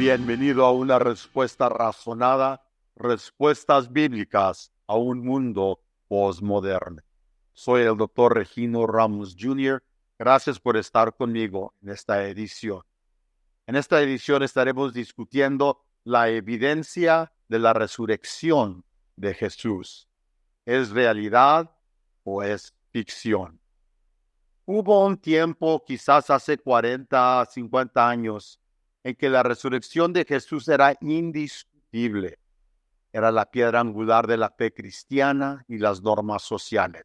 Bienvenido a una respuesta razonada, respuestas bíblicas a un mundo postmoderno. Soy el Dr. Regino Ramos Jr. Gracias por estar conmigo en esta edición. En esta edición estaremos discutiendo la evidencia de la resurrección de Jesús. ¿Es realidad o es ficción? Hubo un tiempo, quizás hace 40, 50 años, en que la resurrección de Jesús era indiscutible. Era la piedra angular de la fe cristiana y las normas sociales.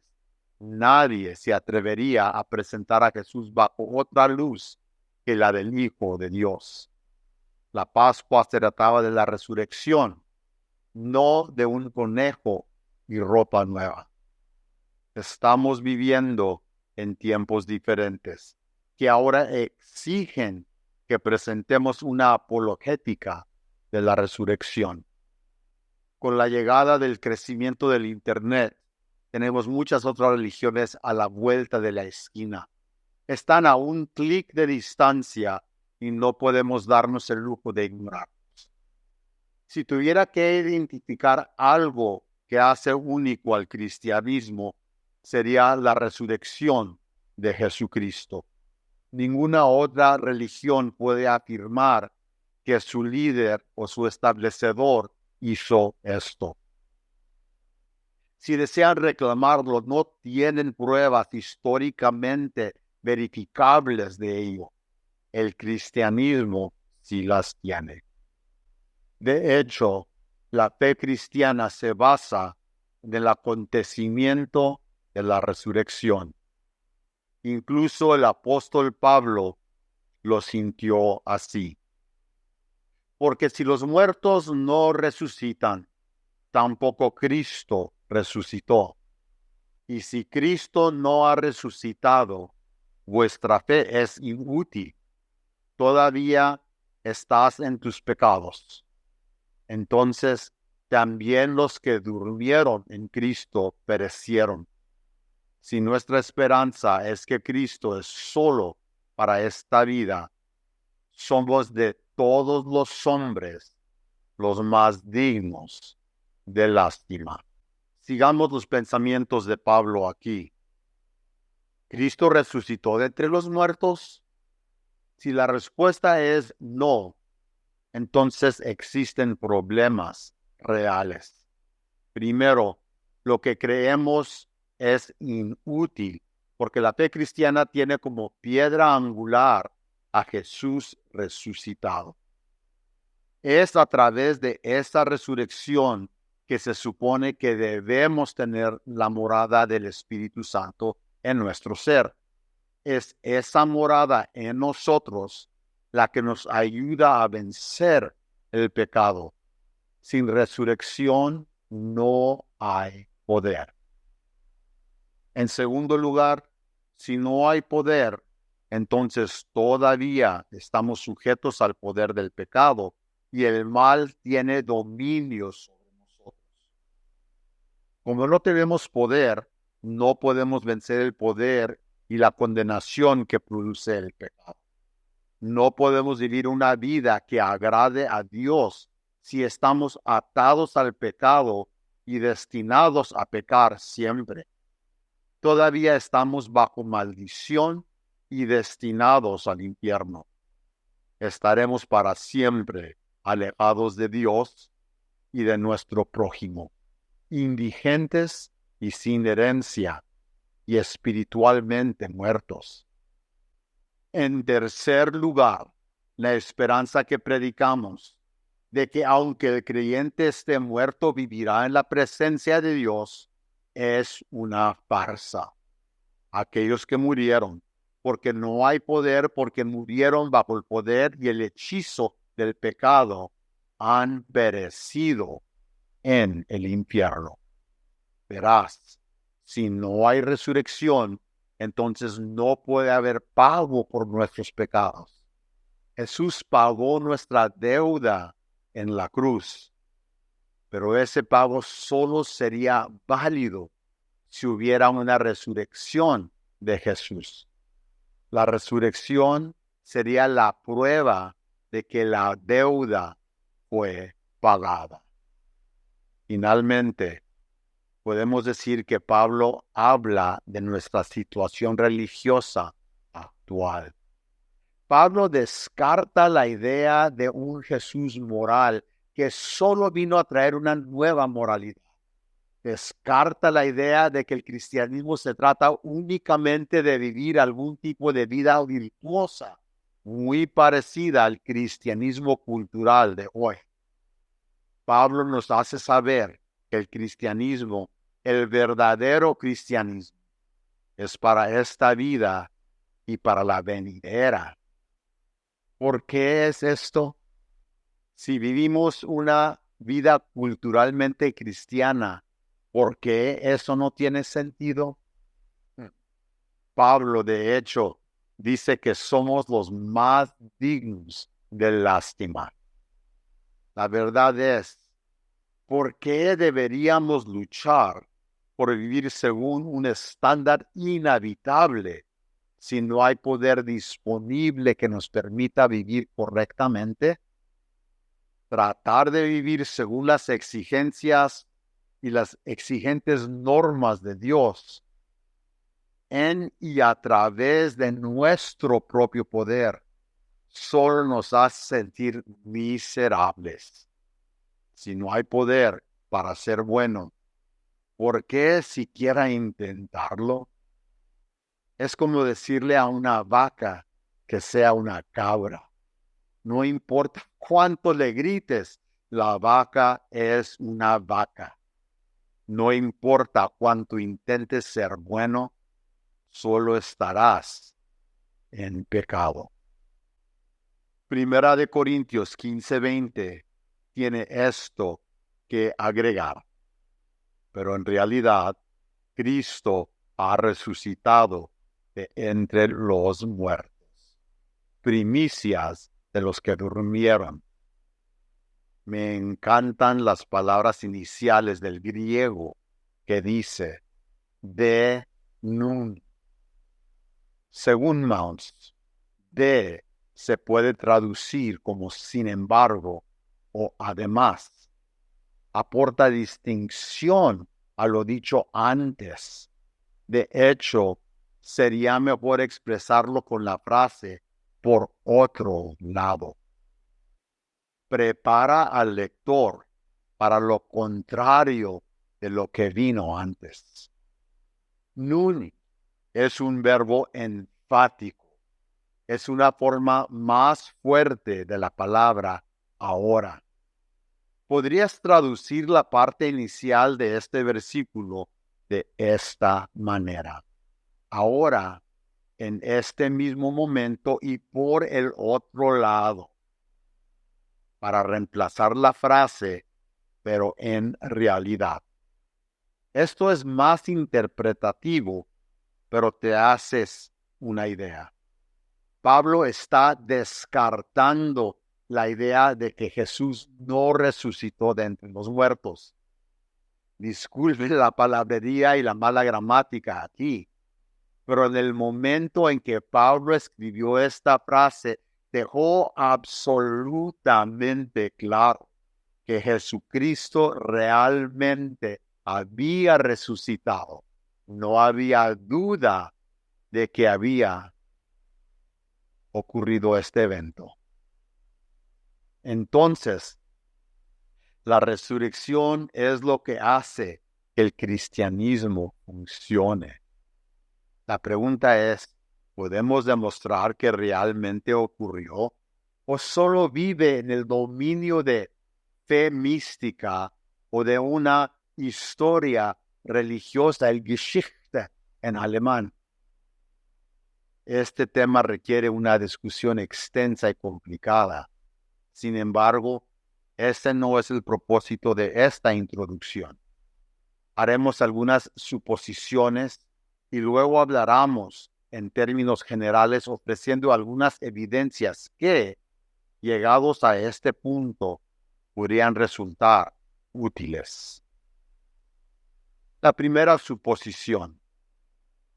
Nadie se atrevería a presentar a Jesús bajo otra luz que la del Hijo de Dios. La Pascua se trataba de la resurrección, no de un conejo y ropa nueva. Estamos viviendo en tiempos diferentes, que ahora exigen que presentemos una apologética de la resurrección. Con la llegada del crecimiento del Internet, tenemos muchas otras religiones a la vuelta de la esquina. Están a un clic de distancia y no podemos darnos el lujo de ignorarlos. Si tuviera que identificar algo que hace único al cristianismo, sería la resurrección de Jesucristo. Ninguna otra religión puede afirmar que su líder o su establecedor hizo esto. Si desean reclamarlo, no tienen pruebas históricamente verificables de ello. El cristianismo sí las tiene. De hecho, la fe cristiana se basa en el acontecimiento de la resurrección. Incluso el apóstol Pablo lo sintió así. Porque si los muertos no resucitan, tampoco Cristo resucitó. Y si Cristo no ha resucitado, vuestra fe es inútil. Todavía estás en tus pecados. Entonces, también los que durmieron en Cristo perecieron. Si nuestra esperanza es que Cristo es solo para esta vida, somos de todos los hombres los más dignos de lástima. Sigamos los pensamientos de Pablo aquí. ¿Cristo resucitó de entre los muertos? Si la respuesta es no, entonces existen problemas reales. Primero, lo que creemos es inútil, porque la fe cristiana tiene como piedra angular a Jesús resucitado. Es a través de esa resurrección que se supone que debemos tener la morada del Espíritu Santo en nuestro ser. Es esa morada en nosotros la que nos ayuda a vencer el pecado. Sin resurrección no hay poder. En segundo lugar, si no hay poder, entonces todavía estamos sujetos al poder del pecado y el mal tiene dominio sobre nosotros. Como no tenemos poder, no podemos vencer el poder y la condenación que produce el pecado. No podemos vivir una vida que agrade a Dios si estamos atados al pecado y destinados a pecar siempre. Todavía estamos bajo maldición y destinados al infierno. Estaremos para siempre alejados de Dios y de nuestro prójimo, indigentes y sin herencia, y espiritualmente muertos. En tercer lugar, la esperanza que predicamos de que aunque el creyente esté muerto, vivirá en la presencia de Dios, es una farsa. Aquellos que murieron, porque no hay poder, porque murieron bajo el poder y el hechizo del pecado, han perecido en el infierno. Verás, si no hay resurrección, entonces no puede haber pago por nuestros pecados. Jesús pagó nuestra deuda en la cruz, pero ese pago solo sería válido si hubiera una resurrección de Jesús. La resurrección sería la prueba de que la deuda fue pagada. Finalmente, podemos decir que Pablo habla de nuestra situación religiosa actual. Pablo descarta la idea de un Jesús moral que solo vino a traer una nueva moralidad. Descarta la idea de que el cristianismo se trata únicamente de vivir algún tipo de vida virtuosa, muy parecida al cristianismo cultural de hoy. Pablo nos hace saber que el cristianismo, el verdadero cristianismo, es para esta vida y para la venidera. ¿Por qué es esto? Si vivimos una vida culturalmente cristiana, ¿por qué eso no tiene sentido? Pablo, de hecho, dice que somos los más dignos de lástima. La verdad es, ¿por qué deberíamos luchar por vivir según un estándar inhabitable si no hay poder disponible que nos permita vivir correctamente? Tratar de vivir según las exigencias y las exigentes normas de Dios en y a través de nuestro propio poder solo nos hace sentir miserables. Si no hay poder para ser bueno, ¿por qué siquiera intentarlo? Es como decirle a una vaca que sea una cabra. No importa cuánto le grites, la vaca es una vaca. No importa cuánto intentes ser bueno, solo estarás en pecado. Primera de Corintios 15:20 tiene esto que agregar. Pero en realidad, Cristo ha resucitado de entre los muertos, primicias de los que durmieron. Me encantan las palabras iniciales del griego que dice de nun. Según Mounce, de se puede traducir como sin embargo o además. Aporta distinción a lo dicho antes. De hecho, sería mejor expresarlo con la frase por otro lado. Prepara al lector para lo contrario de lo que vino antes. Nun es un verbo enfático. Es una forma más fuerte de la palabra ahora. Podrías traducir la parte inicial de este versículo de esta manera. Ahora, en este mismo momento y por el otro lado, para reemplazar la frase, pero en realidad. Esto es más interpretativo, pero te haces una idea. Pablo está descartando la idea de que Jesús no resucitó de entre los muertos. Disculpe la palabrería y la mala gramática aquí, pero en el momento en que Pablo escribió esta frase, dejó absolutamente claro que Jesucristo realmente había resucitado. No había duda de que había ocurrido este evento. Entonces, la resurrección es lo que hace que el cristianismo funcione. La pregunta es, ¿podemos demostrar que realmente ocurrió? ¿O solo vive en el dominio de fe mística o de una historia religiosa, el Geschichte en alemán? Este tema requiere una discusión extensa y complicada. Sin embargo, este no es el propósito de esta introducción. Haremos algunas suposiciones y luego hablaremos en términos generales ofreciendo algunas evidencias que, llegados a este punto, podrían resultar útiles. La primera suposición.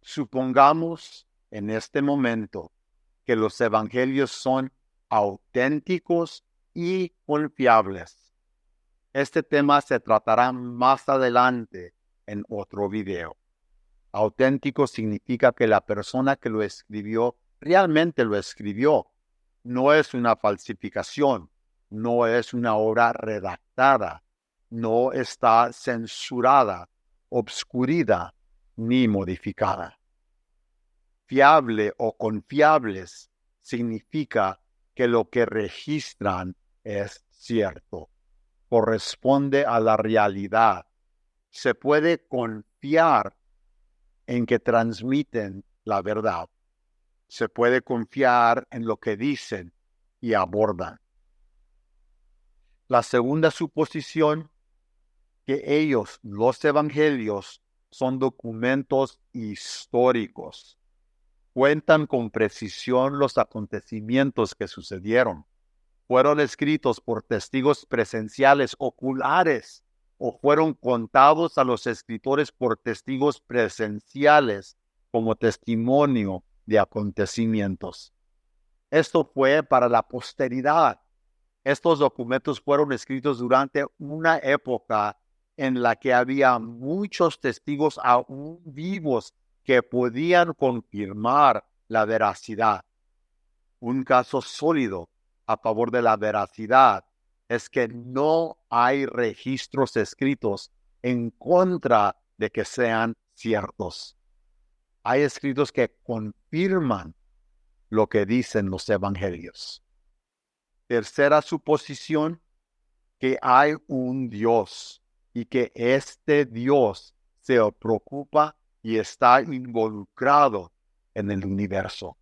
Supongamos en este momento que los evangelios son auténticos y confiables. Este tema se tratará más adelante en otro video. Auténtico significa que la persona que lo escribió realmente lo escribió. No es una falsificación, no es una obra redactada, no está censurada, obscurida ni modificada. Fiable o confiables significa que lo que registran es cierto, corresponde a la realidad. Se puede confiar en que transmiten la verdad. Se puede confiar en lo que dicen y abordan. La segunda suposición, que ellos, los evangelios, son documentos históricos. Cuentan con precisión los acontecimientos que sucedieron. Fueron escritos por testigos presenciales oculares o fueron contados a los escritores por testigos presenciales como testimonio de acontecimientos. Esto fue para la posteridad. Estos documentos fueron escritos durante una época en la que había muchos testigos aún vivos que podían confirmar la veracidad. Un caso sólido a favor de la veracidad es que no hay registros escritos en contra de que sean ciertos. Hay escritos que confirman lo que dicen los evangelios. Tercera suposición, que hay un Dios y que este Dios se preocupa y está involucrado en el universo.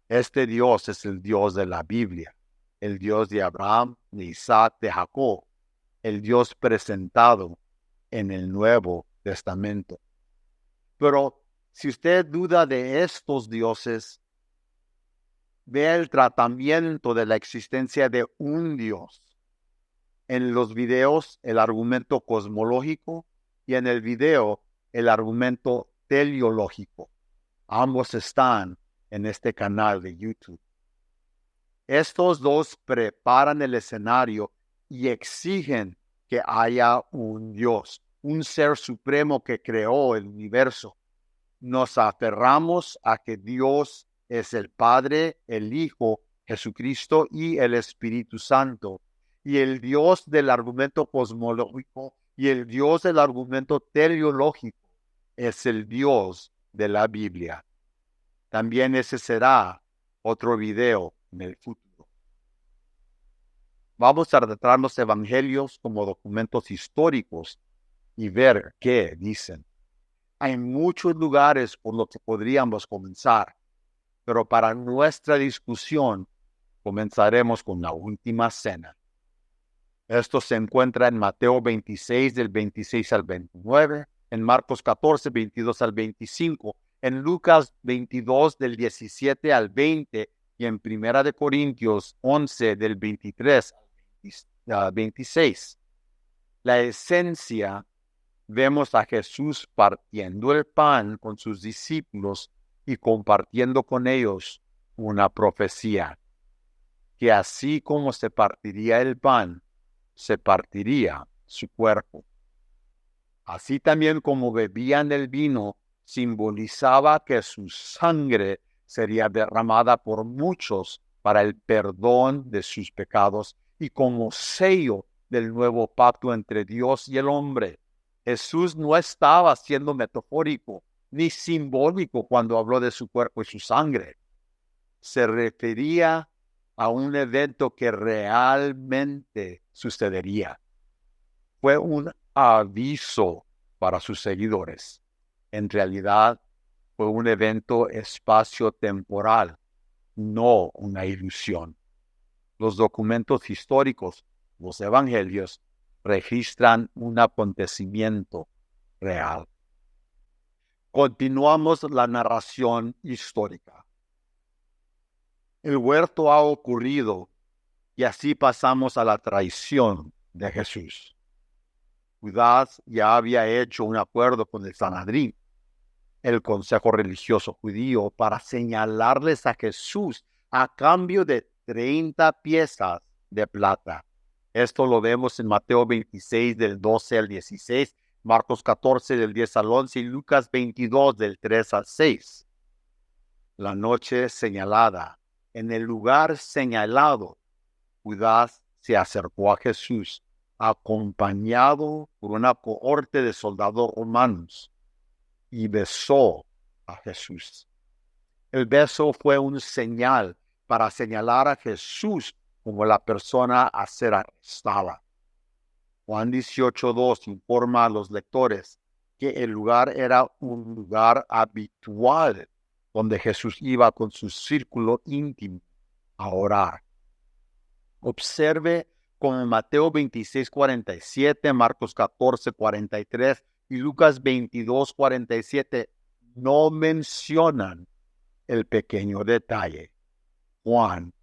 Este Dios es el Dios de la Biblia, el Dios de Abraham, de Isaac, de Jacob, el Dios presentado en el Nuevo Testamento. Pero si usted duda de estos dioses, vea el tratamiento de la existencia de un Dios. En los videos, el argumento cosmológico y en el video, el argumento teleológico. Ambos están en este canal de YouTube. Estos dos preparan el escenario y exigen que haya un Dios, un ser supremo que creó el universo. Nos aferramos a que Dios es el Padre, el Hijo, Jesucristo y el Espíritu Santo. Y el Dios del argumento cosmológico y el Dios del argumento teleológico es el Dios de la Biblia. También ese será otro video en el futuro. Vamos a tratar los evangelios como documentos históricos y ver qué dicen. Hay muchos lugares por los que podríamos comenzar, pero para nuestra discusión comenzaremos con la última cena. Esto se encuentra en Mateo 26, del 26 al 29, en Marcos 14, 22 al 25, en Lucas 22, del 17 al 20, y en Primera de Corintios 11, del 23 al 26. La esencia, vemos a Jesús partiendo el pan con sus discípulos y compartiendo con ellos una profecía, que así como se partiría el pan, se partiría su cuerpo. Así también como bebían el vino, simbolizaba que su sangre sería derramada por muchos para el perdón de sus pecados y como sello del nuevo pacto entre Dios y el hombre. Jesús no estaba siendo metafórico ni simbólico cuando habló de su cuerpo y su sangre. Se refería a un evento que realmente sucedería. Fue un aviso para sus seguidores. En realidad, fue un evento espacio-temporal, no una ilusión. Los documentos históricos, los evangelios, registran un acontecimiento real. Continuamos la narración histórica. El huerto ha ocurrido y así pasamos a la traición de Jesús. Judas ya había hecho un acuerdo con el Sanedrín, el consejo religioso judío, para señalarles a Jesús a cambio de 30 piezas de plata. Esto lo vemos en Mateo 26 del 12 al 16, Marcos 14 del 10 al 11 y Lucas 22 del 3 al 6. La noche señalada, en el lugar señalado, Judas se acercó a Jesús, acompañado por una cohorte de soldados romanos, y besó a Jesús. El beso fue un señal para señalar a Jesús como la persona a ser arrestada. Juan 18:2 informa a los lectores que el lugar era un lugar habitual donde Jesús iba con su círculo íntimo a orar. Observe como Mateo 26:47, Marcos 14:43 y Lucas 22:47 no mencionan el pequeño detalle. Juan,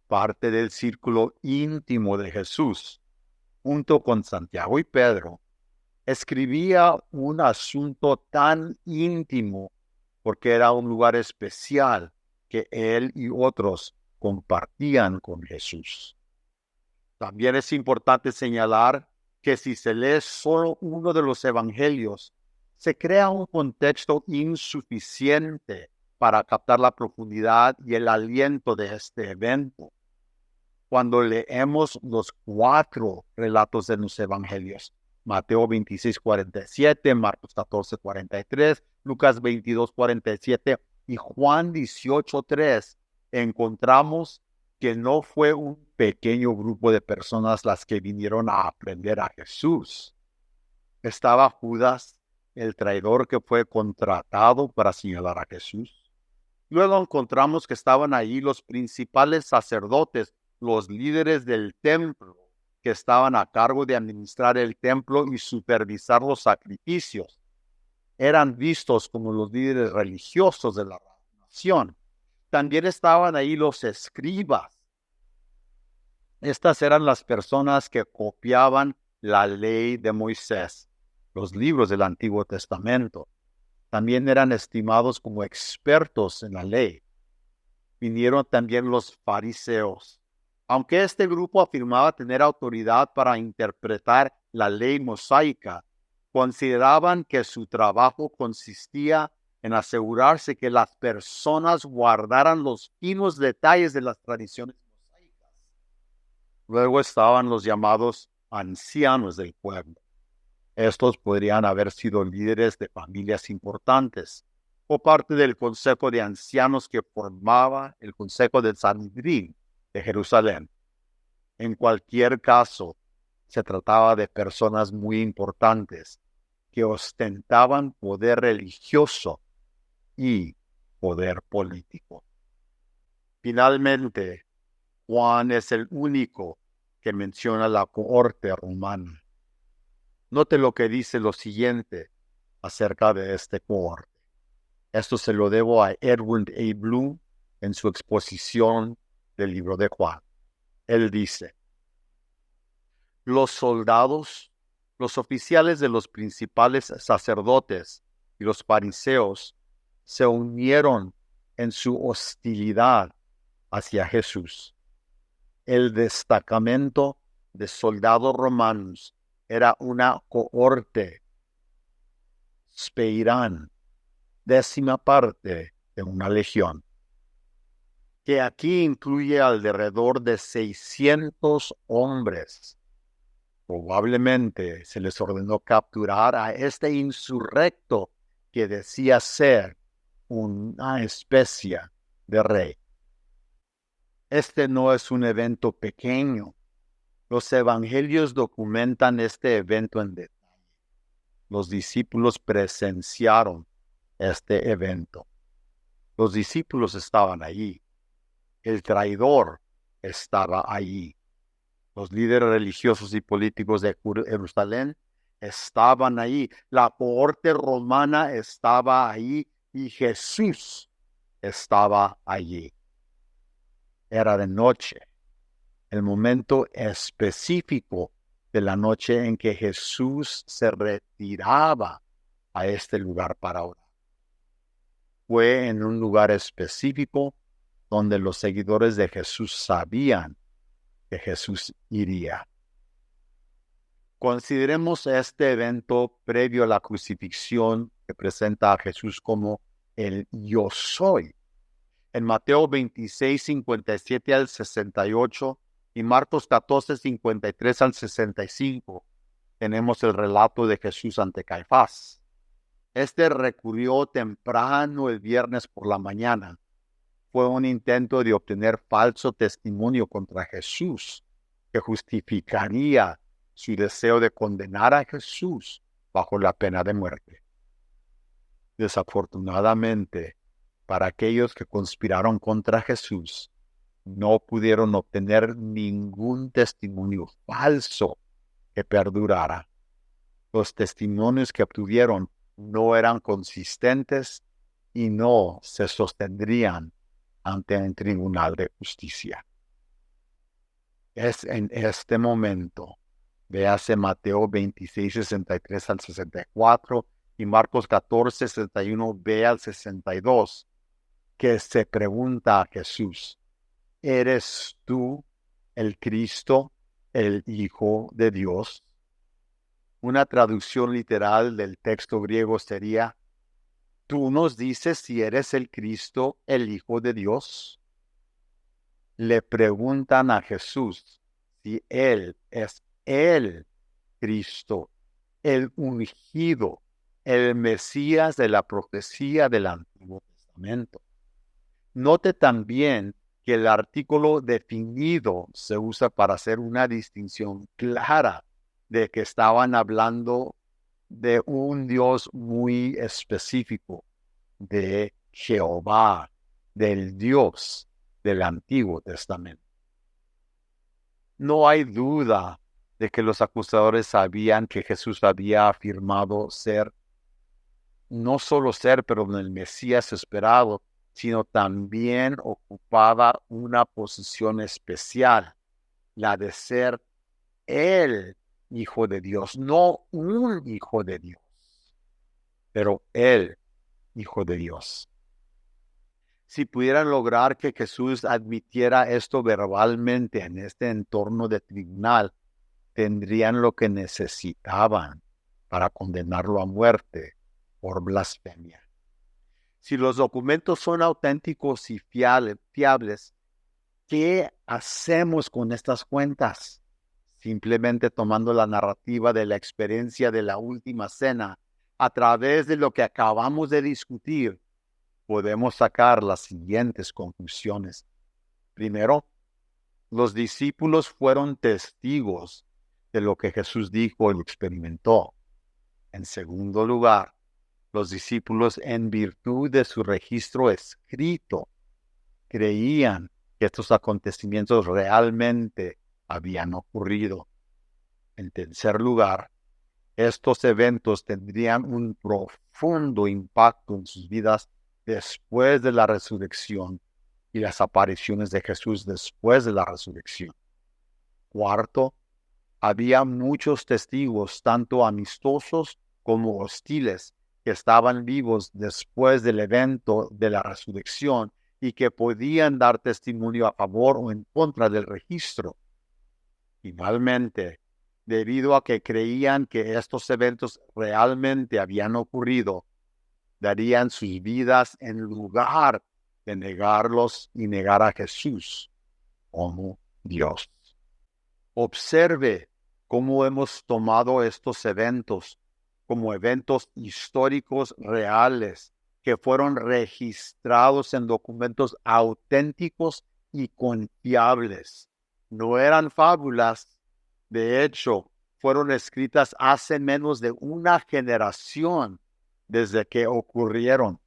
parte del círculo íntimo de Jesús, junto con Santiago y Pedro, escribía un asunto tan íntimo porque era un lugar especial que él y otros compartían con Jesús. También es importante señalar que si se lee solo uno de los evangelios, se crea un contexto insuficiente para captar la profundidad y el aliento de este evento. Cuando leemos los 4 relatos de los evangelios, Mateo 26:47, Marcos 14:43, Lucas 22:47 y Juan 18:3, encontramos que no fue un pequeño grupo de personas las que vinieron a aprender a Jesús. Estaba Judas, el traidor que fue contratado para señalar a Jesús. Luego encontramos que estaban ahí los principales sacerdotes, los líderes del templo, que estaban a cargo de administrar el templo y supervisar los sacrificios. Eran vistos como los líderes religiosos de la nación. También estaban ahí los escribas. Estas eran las personas que copiaban la ley de Moisés, los libros del Antiguo Testamento. También eran estimados como expertos en la ley. Vinieron también los fariseos. Aunque este grupo afirmaba tener autoridad para interpretar la ley mosaica, consideraban que su trabajo consistía en asegurarse que las personas guardaran los finos detalles de las tradiciones mosaicas. Luego estaban los llamados ancianos del pueblo. Estos podrían haber sido líderes de familias importantes o parte del consejo de ancianos que formaba el consejo del Sanedrín de Jerusalén. En cualquier caso, se trataba de personas muy importantes que ostentaban poder religioso y poder político. Finalmente, Juan es el único que menciona la cohorte romana. Note lo que dice lo siguiente acerca de este cohorte. Esto se lo debo a Edward A. Bloom en su exposición del libro de Juan. Él dice: los soldados, los oficiales de los principales sacerdotes y los fariseos se unieron en su hostilidad hacia Jesús. El destacamento de soldados romanos era una cohorte, speirán, 10ª parte de una legión, que aquí incluye alrededor de 600 hombres. Probablemente se les ordenó capturar a este insurrecto que decía ser una especie de rey. Este no es un evento pequeño. Los evangelios documentan este evento en detalle. Los discípulos presenciaron este evento. Los discípulos estaban allí. El traidor estaba allí. Los líderes religiosos y políticos de Jerusalén estaban ahí. La cohorte romana estaba ahí y Jesús estaba allí. Era de noche, el momento específico de la noche en que Jesús se retiraba a este lugar para orar. Fue en un lugar específico donde los seguidores de Jesús sabían que Jesús iría. Consideremos este evento previo a la crucifixión que presenta a Jesús como el yo soy. En Mateo 26, 57 al 68 y Marcos 14, 53 al 65, tenemos el relato de Jesús ante Caifás. Este recurrió temprano el viernes por la mañana. Fue un intento de obtener falso testimonio contra Jesús que justificaría su deseo de condenar a Jesús bajo la pena de muerte. Desafortunadamente, para aquellos que conspiraron contra Jesús, no pudieron obtener ningún testimonio falso que perdurara. Los testimonios que obtuvieron no eran consistentes y no se sostendrían ante un tribunal de justicia. Es en este momento, véase Mateo 26, 63 al 64 y Marcos 14, 61b al 62, que se pregunta a Jesús, ¿eres tú el Cristo, el Hijo de Dios? Una traducción literal del texto griego sería, ¿tú nos dices si eres el Cristo, el Hijo de Dios? Le preguntan a Jesús si Él es el Cristo, el ungido, el Mesías de la profecía del Antiguo Testamento. Note también que el artículo definido se usa para hacer una distinción clara de que estaban hablando de un Dios muy específico, de Jehová, del Dios del Antiguo Testamento. No hay duda de que los acusadores sabían que Jesús había afirmado ser, no solo ser, pero el Mesías esperado, sino también ocupaba una posición especial, la de ser el Hijo de Dios, no un Hijo de Dios, pero el Hijo de Dios. Si pudieran lograr que Jesús admitiera esto verbalmente en este entorno de tribunal, tendrían lo que necesitaban para condenarlo a muerte por blasfemia. Si los documentos son auténticos y fiables, ¿qué hacemos con estas cuentas? Simplemente tomando la narrativa de la experiencia de la última cena, a través de lo que acabamos de discutir, podemos sacar las siguientes conclusiones. Primero, los discípulos fueron testigos de lo que Jesús dijo y experimentó. En segundo lugar, los discípulos, en virtud de su registro escrito, creían que estos acontecimientos realmente habían ocurrido. En tercer lugar, estos eventos tendrían un profundo impacto en sus vidas después de la resurrección y las apariciones de Jesús después de la resurrección. Cuarto, había muchos testigos, tanto amistosos como hostiles, que estaban vivos después del evento de la resurrección y que podían dar testimonio a favor o en contra del registro. Finalmente, debido a que creían que estos eventos realmente habían ocurrido, darían sus vidas en lugar de negarlos y negar a Jesús como Dios. Observe cómo hemos tomado estos eventos como eventos históricos reales que fueron registrados en documentos auténticos y confiables. No eran fábulas, de hecho, fueron escritas hace menos de una generación desde que ocurrieron.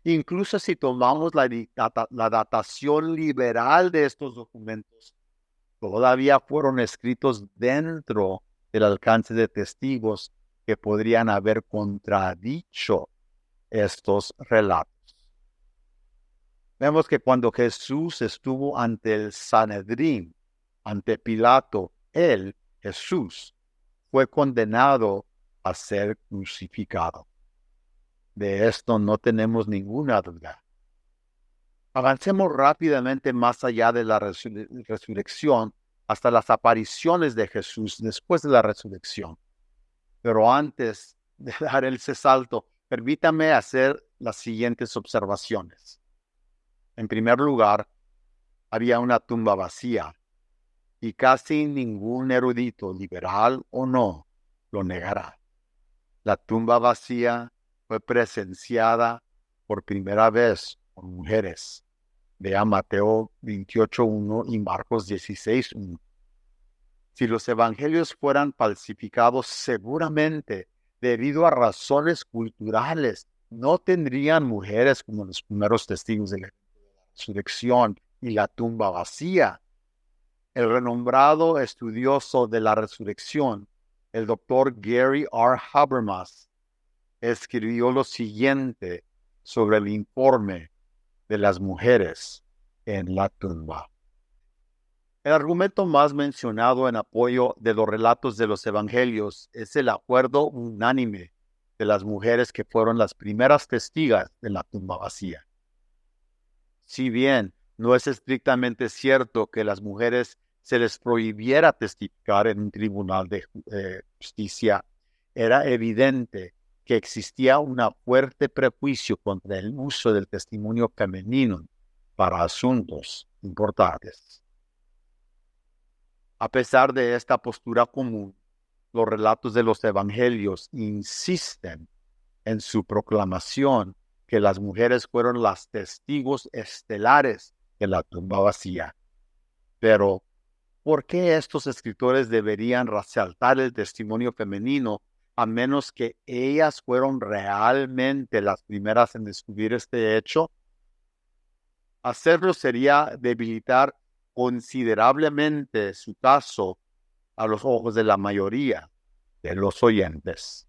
Incluso si tomamos la datación liberal de estos documentos, todavía fueron escritos dentro del alcance de testigos que podrían haber contradicho estos relatos. Vemos que cuando Jesús estuvo ante el Sanedrín, ante Pilato, él, Jesús, fue condenado a ser crucificado. De esto no tenemos ninguna duda. Avancemos rápidamente más allá de la resurrección hasta las apariciones de Jesús después de la resurrección. Pero antes de dar ese salto, permítame hacer las siguientes observaciones. En primer lugar, había una tumba vacía y casi ningún erudito, liberal o no, lo negará. La tumba vacía fue presenciada por primera vez por mujeres. Vea Mateo 28:1 y Marcos 16:1. Si los evangelios fueran falsificados, seguramente, debido a razones culturales, no tendrían mujeres como los primeros testigos de la resurrección y la tumba vacía. El renombrado estudioso de la resurrección, el doctor Gary R. Habermas, escribió lo siguiente sobre el informe de las mujeres en la tumba. El argumento más mencionado en apoyo de los relatos de los evangelios es el acuerdo unánime de las mujeres que fueron las primeras testigas de la tumba vacía. Si bien no es estrictamente cierto que las mujeres se les prohibiera testificar en un tribunal de justicia, era evidente que existía un fuerte prejuicio contra el uso del testimonio femenino para asuntos importantes. A pesar de esta postura común, los relatos de los evangelios insisten en su proclamación que las mujeres fueron las testigos estelares de la tumba vacía. Pero, ¿por qué estos escritores deberían resaltar el testimonio femenino a menos que ellas fueron realmente las primeras en descubrir este hecho? Hacerlo sería debilitar considerablemente su caso a los ojos de la mayoría de los oyentes.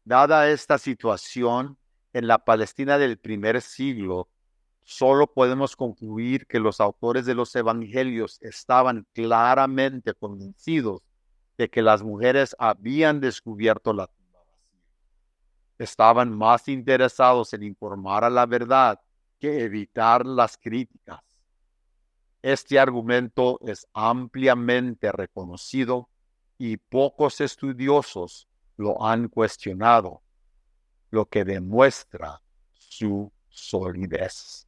Dada esta situación, en la Palestina del primer siglo, solo podemos concluir que los autores de los evangelios estaban claramente convencidos de que las mujeres habían descubierto la tumba vacía. Estaban más interesados en informar a la verdad que evitar las críticas. Este argumento es ampliamente reconocido y pocos estudiosos lo han cuestionado, lo que demuestra su solidez.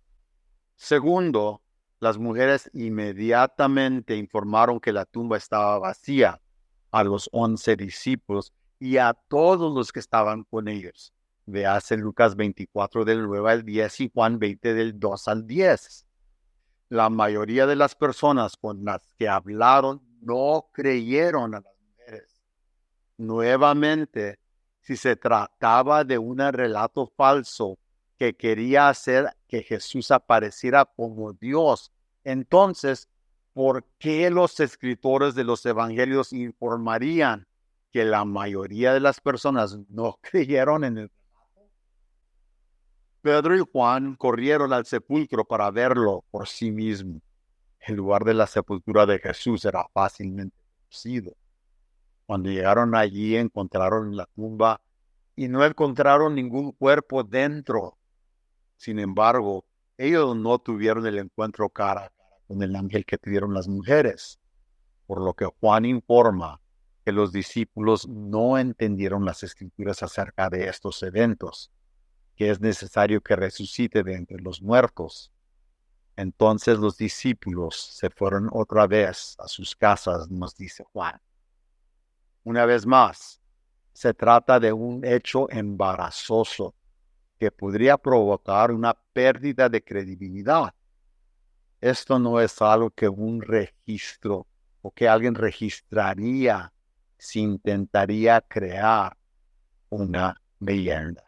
Segundo, las mujeres inmediatamente informaron que la tumba estaba vacía a los 11 discípulos y a todos los que estaban con ellos. Véase Lucas 24 del 9 al 10 y Juan 20 del 2 al 10. La mayoría de las personas con las que hablaron no creyeron a las mujeres. Nuevamente, si se trataba de un relato falso que quería hacer que Jesús apareciera como Dios, entonces, ¿por qué los escritores de los evangelios informarían que la mayoría de las personas no creyeron en él? Pedro y Juan corrieron al sepulcro para verlo por sí mismo. El lugar de la sepultura de Jesús era fácilmente conocido. Cuando llegaron allí, encontraron la tumba y no encontraron ningún cuerpo dentro. Sin embargo, ellos no tuvieron el encuentro cara a cara con el ángel que tuvieron las mujeres, por lo que Juan informa que los discípulos no entendieron las escrituras acerca de estos eventos, que es necesario que resucite de entre los muertos. Entonces los discípulos se fueron otra vez a sus casas, nos dice Juan. Una vez más, se trata de un hecho embarazoso que podría provocar una pérdida de credibilidad. Esto no es algo que un registro o que alguien registraría si intentaría crear una leyenda.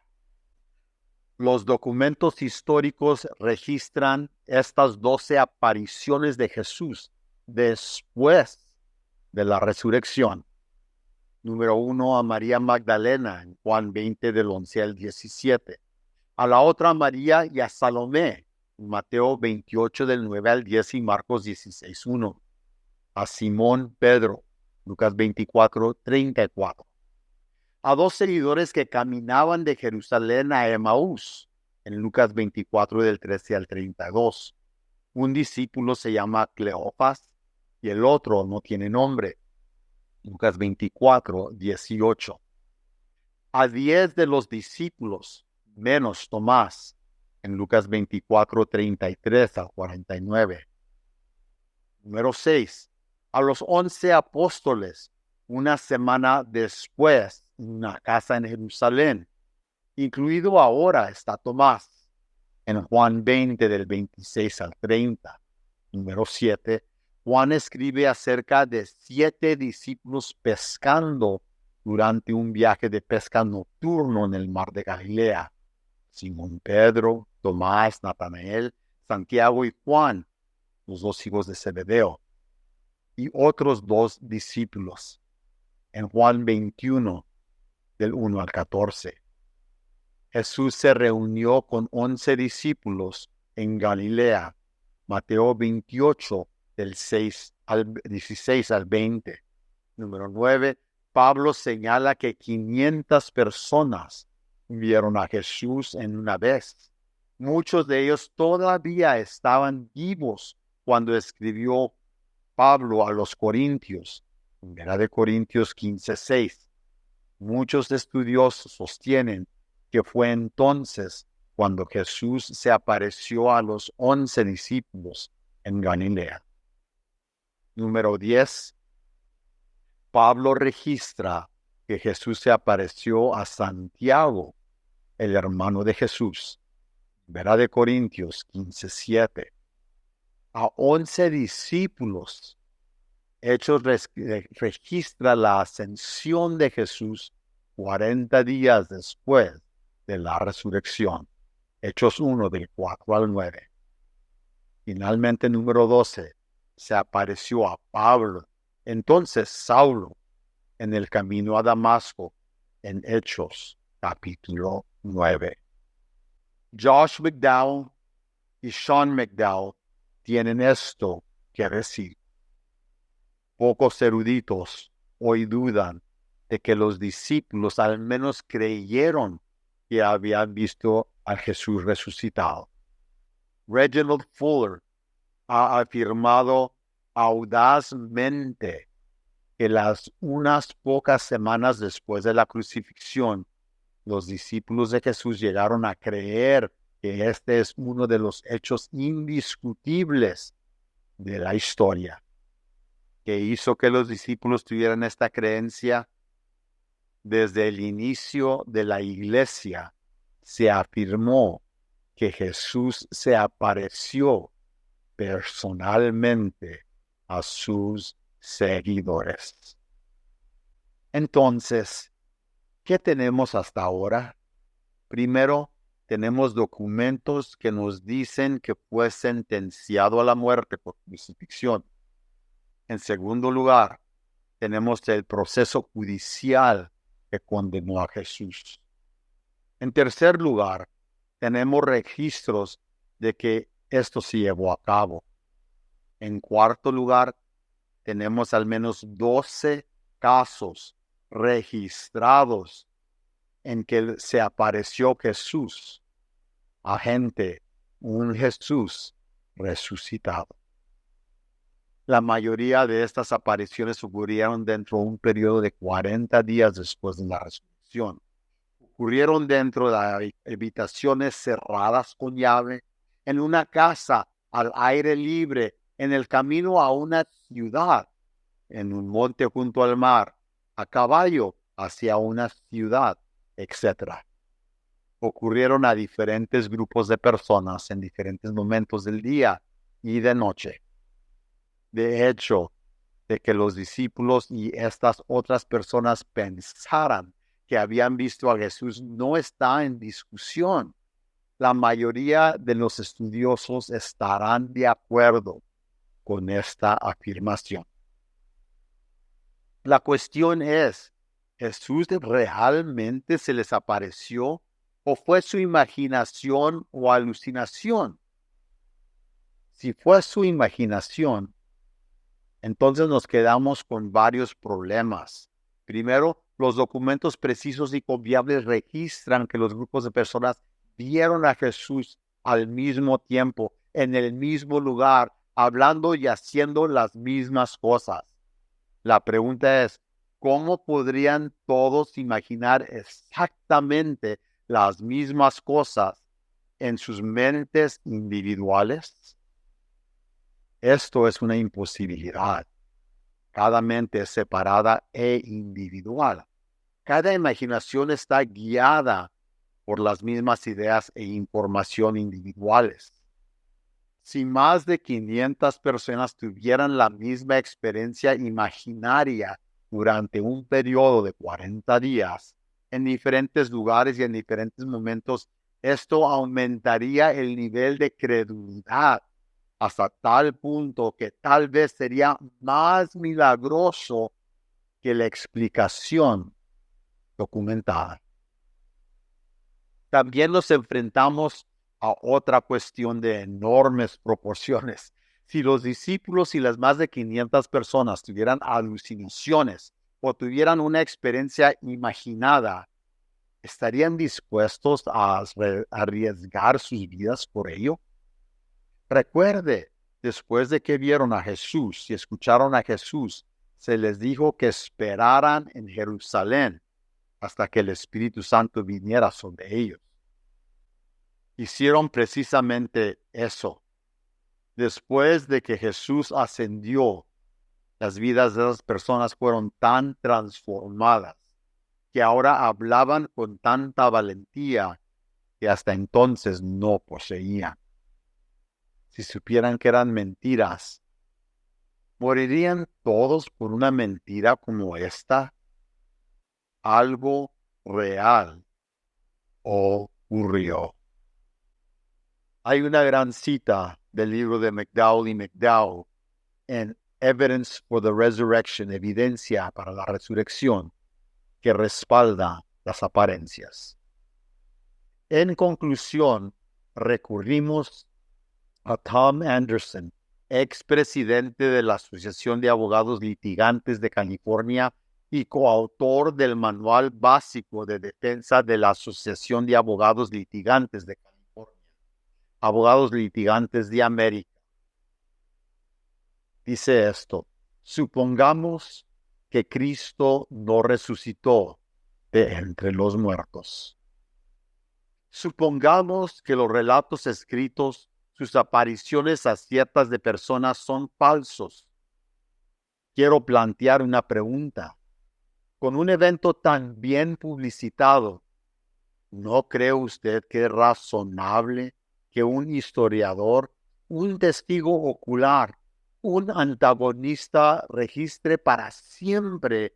Los documentos históricos registran estas 12 apariciones de Jesús después de la resurrección. Número 1, a María Magdalena, en Juan 20 del 11 al 17. A la otra María y a Salomé, en Mateo 28 del 9 al 10 y Marcos 16:1. A Simón Pedro, Lucas 24, 34. A 2 seguidores que caminaban de Jerusalén a Emaús, en Lucas 24 del 13 al 32. Un discípulo se llama Cleofas y el otro no tiene nombre. Lucas 24, 18. A 10 de los discípulos, menos Tomás, en Lucas 24, 33 al 49. Número 6. A los 11 apóstoles, una semana después, en una casa en Jerusalén. Incluido ahora está Tomás, en Juan 20 del 26 al 30. Número 7. Juan escribe acerca de 7 discípulos pescando durante un viaje de pesca nocturno en el mar de Galilea. Simón Pedro, Tomás, Natanael, Santiago y Juan, los 2 hijos de Zebedeo, y otros 2 discípulos, en Juan 21, del 1 al 14. Jesús se reunió con 11 discípulos en Galilea, Mateo 28, del 16 al 20. Número 9, Pablo señala que 500 personas vieron a Jesús en una vez. Muchos de ellos todavía estaban vivos cuando escribió Pablo a los Corintios. Primera de Corintios 15:6. Muchos estudiosos sostienen que fue entonces cuando Jesús se apareció a los 11 discípulos en Galilea. Número 10. Pablo registra que Jesús se apareció a Santiago, el hermano de Jesús. Primera de Corintios 15:7. A 11 discípulos. Hechos registra la ascensión de Jesús 40 días después de la resurrección. Hechos 1 del 4 al 9. Finalmente, número 12, se apareció a Pablo, entonces Saulo, en el camino a Damasco, en Hechos capítulo 9. Josh McDowell y Sean McDowell tienen esto que decir. Pocos eruditos hoy dudan de que los discípulos al menos creyeron que habían visto a Jesús resucitado. Reginald Fuller ha afirmado audazmente que unas pocas semanas después de la crucifixión, los discípulos de Jesús llegaron a creer que este es uno de los hechos indiscutibles de la historia. ¿Qué hizo que los discípulos tuvieran esta creencia? Desde el inicio de la iglesia se afirmó que Jesús se apareció personalmente a sus seguidores. Entonces, ¿qué tenemos hasta ahora? Primero, tenemos documentos que nos dicen que fue sentenciado a la muerte por crucifixión. En segundo lugar, tenemos el proceso judicial que condenó a Jesús. En tercer lugar, tenemos registros de que esto se llevó a cabo. En cuarto lugar, tenemos al menos 12 casos registrados en que se apareció Jesús a gente, un Jesús resucitado. La mayoría de estas apariciones ocurrieron dentro de un periodo de 40 días después de la resurrección. Ocurrieron dentro de habitaciones cerradas con llave, en una casa al aire libre, en el camino a una ciudad, en un monte junto al mar, a caballo hacia una ciudad, etc. Ocurrieron a diferentes grupos de personas en diferentes momentos del día y de noche. De hecho, de que los discípulos y estas otras personas pensaran que habían visto a Jesús no está en discusión. La mayoría de los estudiosos estarán de acuerdo con esta afirmación. La cuestión es, ¿Jesús realmente se les apareció o fue su imaginación o alucinación? Si fue su imaginación, entonces nos quedamos con varios problemas. Primero, los documentos precisos y confiables registran que los grupos de personas vieron a Jesús al mismo tiempo, en el mismo lugar, hablando y haciendo las mismas cosas. La pregunta es, ¿cómo podrían todos imaginar exactamente las mismas cosas en sus mentes individuales? Esto es una imposibilidad. Cada mente es separada e individual. Cada imaginación está guiada por las mismas ideas e información individuales. Si más de 500 personas tuvieran la misma experiencia imaginaria durante un periodo de 40 días, en diferentes lugares y en diferentes momentos, esto aumentaría el nivel de credulidad hasta tal punto que tal vez sería más milagroso que la explicación documentada. También nos enfrentamos a otra cuestión de enormes proporciones. Si los discípulos y las más de 500 personas tuvieran alucinaciones o tuvieran una experiencia imaginada, ¿estarían dispuestos a arriesgar sus vidas por ello? Recuerde, después de que vieron a Jesús y escucharon a Jesús, se les dijo que esperaran en Jerusalén hasta que el Espíritu Santo viniera sobre ellos. Hicieron precisamente eso. Después de que Jesús ascendió, las vidas de esas personas fueron tan transformadas que ahora hablaban con tanta valentía que hasta entonces no poseían. Si supieran que eran mentiras, ¿morirían todos por una mentira como esta? Algo real ocurrió. Hay una gran cita del libro de McDowell y McDowell en Evidence for the Resurrection, evidencia para la resurrección, que respalda las apariencias. En conclusión, recurrimos a Tom Anderson, expresidente de la Asociación de Abogados Litigantes de California y coautor del Manual Básico de Defensa de la Asociación de Abogados Litigantes de California, Abogados Litigantes de América. Dice esto: supongamos que Cristo no resucitó de entre los muertos. Supongamos que los relatos escritos, sus apariciones a ciertas de personas son falsos. Quiero plantear una pregunta. Con un evento tan bien publicitado, ¿no cree usted que es razonable que un historiador, un testigo ocular, un antagonista registre para siempre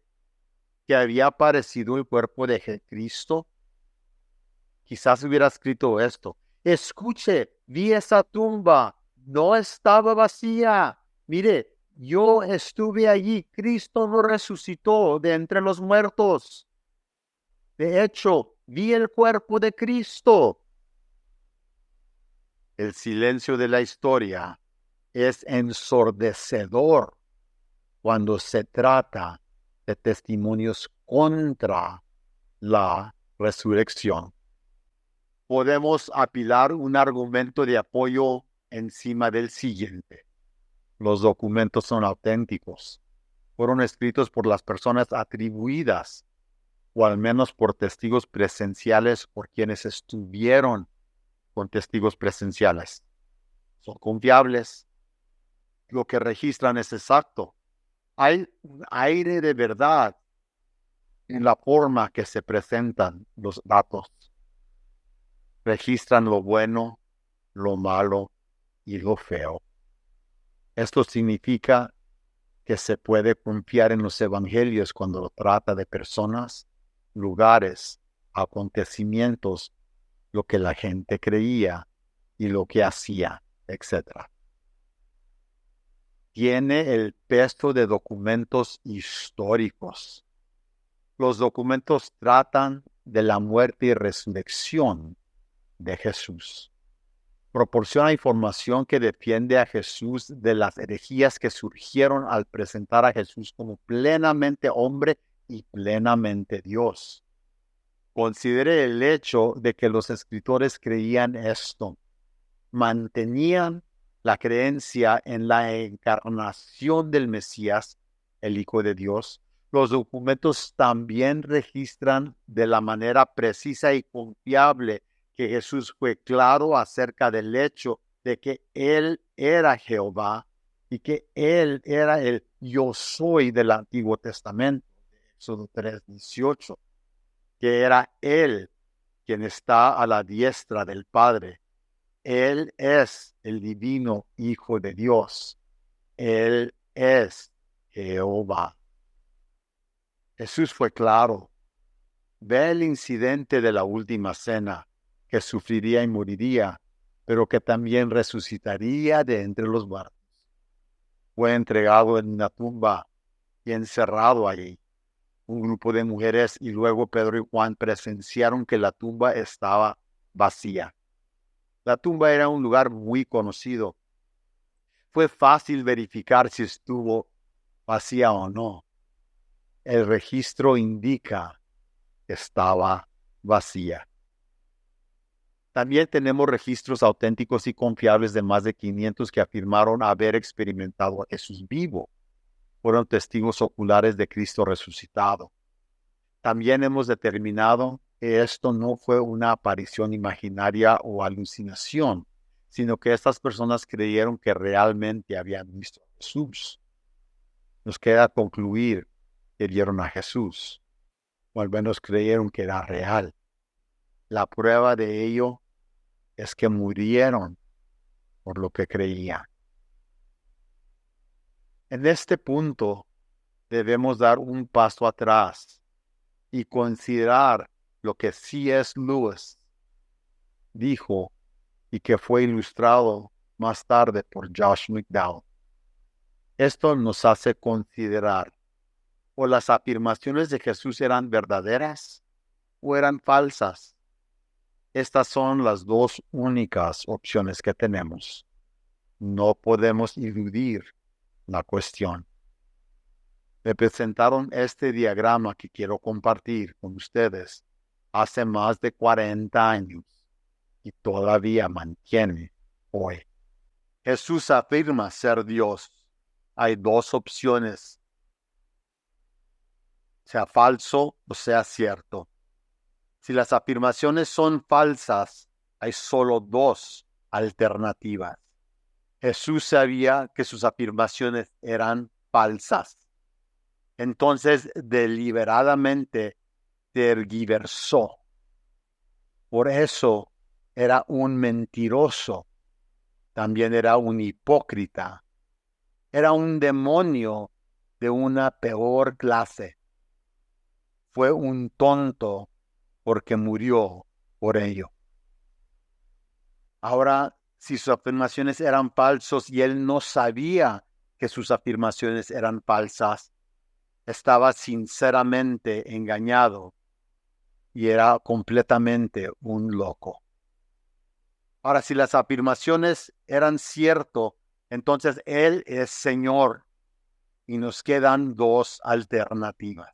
que había aparecido el cuerpo de Cristo? Quizás hubiera escrito esto: escuche, vi esa tumba, no estaba vacía. Mire, yo estuve allí, Cristo no resucitó de entre los muertos. De hecho, vi el cuerpo de Cristo. El silencio de la historia es ensordecedor cuando se trata de testimonios contra la resurrección. Podemos apilar un argumento de apoyo encima del siguiente. Los documentos son auténticos. Fueron escritos por las personas atribuidas, o al menos por testigos presenciales, por quienes estuvieron con testigos presenciales. Son confiables. Lo que registran es exacto. Hay un aire de verdad en la forma que se presentan los datos. Registran lo bueno, lo malo y lo feo. Esto significa que se puede confiar en los evangelios cuando trata de personas, lugares, acontecimientos, lo que la gente creía y lo que hacía, etc. Tiene el peso de documentos históricos. Los documentos tratan de la muerte y resurrección de Jesús. Proporciona información que defiende a Jesús de las herejías que surgieron al presentar a Jesús como plenamente hombre y plenamente Dios. Considere el hecho de que los escritores creían esto. Mantenían la creencia en la encarnación del Mesías, el Hijo de Dios. Los documentos también registran de la manera precisa y confiable que Jesús fue claro acerca del hecho de que Él era Jehová y que Él era el yo soy del Antiguo Testamento, Éxodo 3:18, que era Él quien está a la diestra del Padre. Él es el divino Hijo de Dios. Él es Jehová. Jesús fue claro. Ve el incidente de la última cena, que sufriría y moriría, pero que también resucitaría de entre los muertos. Fue entregado en una tumba y encerrado allí. Un grupo de mujeres y luego Pedro y Juan presenciaron que la tumba estaba vacía. La tumba era un lugar muy conocido. Fue fácil verificar si estuvo vacía o no. El registro indica que estaba vacía. También tenemos registros auténticos y confiables de más de 500 que afirmaron haber experimentado a Jesús vivo. Fueron testigos oculares de Cristo resucitado. También hemos determinado que esto no fue una aparición imaginaria o alucinación, sino que estas personas creyeron que realmente habían visto a Jesús. Nos queda concluir que vieron a Jesús, o al menos creyeron que era real. La prueba de ello es que murieron por lo que creían. En este punto debemos dar un paso atrás y considerar lo que C.S. Lewis dijo y que fue ilustrado más tarde por Josh McDowell. Esto nos hace considerar, ¿o las afirmaciones de Jesús eran verdaderas o eran falsas? Estas son las dos únicas opciones que tenemos. No podemos eludir la cuestión. Me presentaron este diagrama que quiero compartir con ustedes hace más de 40 años y todavía mantiene hoy. Jesús afirma ser Dios. Hay dos opciones, sea falso o sea cierto. Si las afirmaciones son falsas, hay solo dos alternativas. Jesús sabía que sus afirmaciones eran falsas. Entonces, deliberadamente tergiversó. Por eso era un mentiroso. También era un hipócrita. Era un demonio de una peor clase. Fue un tonto porque murió por ello. Ahora, si sus afirmaciones eran falsas y él no sabía que sus afirmaciones eran falsas, estaba sinceramente engañado y era completamente un loco. Ahora, si las afirmaciones eran ciertas, entonces Él es Señor y nos quedan dos alternativas.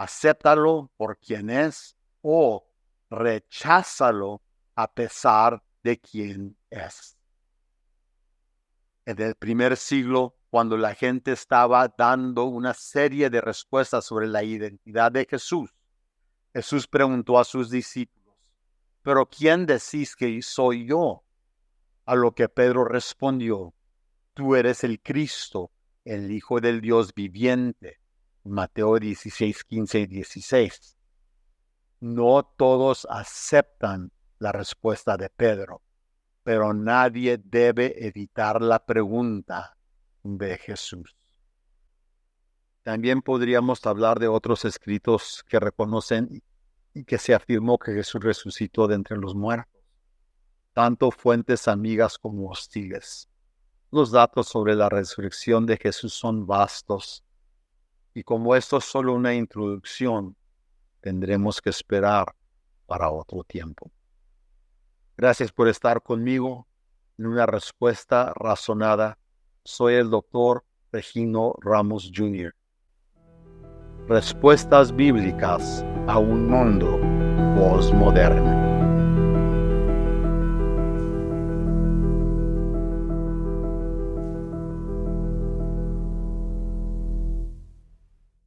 Acéptalo por quien es o recházalo a pesar de quién es. En el primer siglo, cuando la gente estaba dando una serie de respuestas sobre la identidad de Jesús, Jesús preguntó a sus discípulos, ¿pero quién decís que soy yo? A lo que Pedro respondió, tú eres el Cristo, el Hijo del Dios viviente. Mateo 16, 15 y 16. No todos aceptan la respuesta de Pedro, pero nadie debe evitar la pregunta de Jesús. También podríamos hablar de otros escritos que reconocen y que se afirmó que Jesús resucitó de entre los muertos, tanto fuentes amigas como hostiles. Los datos sobre la resurrección de Jesús son vastos, y como esto es solo una introducción, tendremos que esperar para otro tiempo. Gracias por estar conmigo en una respuesta razonada. Soy el Dr. Regino Ramos Jr. Respuestas bíblicas a un mundo postmoderno.